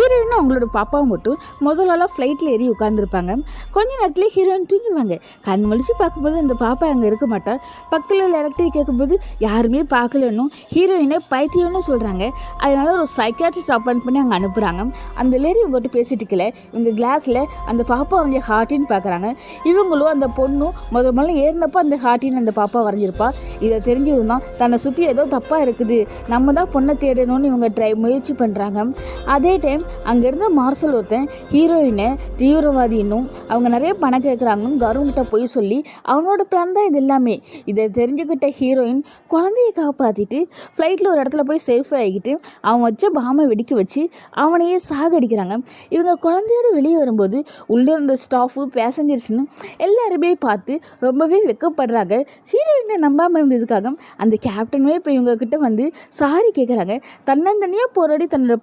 ஹீரோயினும் அவங்களோட பாப்பாவும் மட்டும் முதலால ஃப்ளைட்டில் ஏறி உட்காந்துருப்பாங்க. கொஞ்ச நேரத்தில் ஹீரோயின் தூங்கிடுவாங்க. கண் முழிச்சு பார்க்கும்போது அந்த பாப்பா அங்கே இருக்க மாட்டா. பக்கத்தில் எலக்ட்ரிக் கேட்கும்போது யாருமே பார்க்கலன்னு ஹீரோயினை பைத்தியம்னு சொல்கிறாங்க. அதனால ஒரு சைக்காட்ரிஸ்ட் அப்பாயிண்ட் பண்ணி அங்கே அனுப்புகிறாங்க. அந்த லேடி இவங்ககிட்ட பேசிட்டு இருக்கல, இவங்க கிளாஸில் அந்த பாப்பா வரைஞ்ச ஹார்ட்டின்னு பார்க்குறாங்க. இவங்களும் அந்த பொண்ணும் முதல்ல ஏறினப்போ அந்த ஹார்ட்டின்னு அந்த பாப்பா வரைஞ்சிருப்பா. இதை தெரிஞ்சதுன்னா தன்னை சுற்றி ஏதோ தப்பாக இருக்குது, நம்ம தான் பொண்ணை தேடணும்னு இவங்க முயற்சி பண்ணுறாங்க. அதே டைம் அங்கேருந்து மார்சல் ஒருத்தன் ஹீரோயினை தீவிரவாதி இன்னும் அவங்க நிறைய பணம் கேட்குறாங்கன்னு கவர்மெண்ட்டை போய் சொல்லி அவனோட பிளான் தான் இது எல்லாமே. இதை தெரிஞ்சுக்கிட்ட ஹீரோயின் குழந்தையை காப்பாற்றிட்டு ஃப்ளைட்டில் ஒரு இடத்துல போய் சேஃப் ஆகிக்கிட்டு அவன் வச்ச பாமை வெடிக்க வச்சு அவனையே சாகடிக்கிறாங்க. இவங்க குழந்தையோட வெளியே வரும்போது உள்ளே இருந்த ஸ்டாஃபு பேசஞ்சர்ஸ்னு எல்லாருமே பார்த்து ரொம்பவே வெக்கப்படுறாங்க. ஹீரோயினை நம்பாமல் இருந்ததுக்காக அந்த கேப்டனுமே இப்போ இவங்க கிட்ட வந்து சாரி கேட்குறாங்க. தன்னந்தனியாக போராடி தன்னோட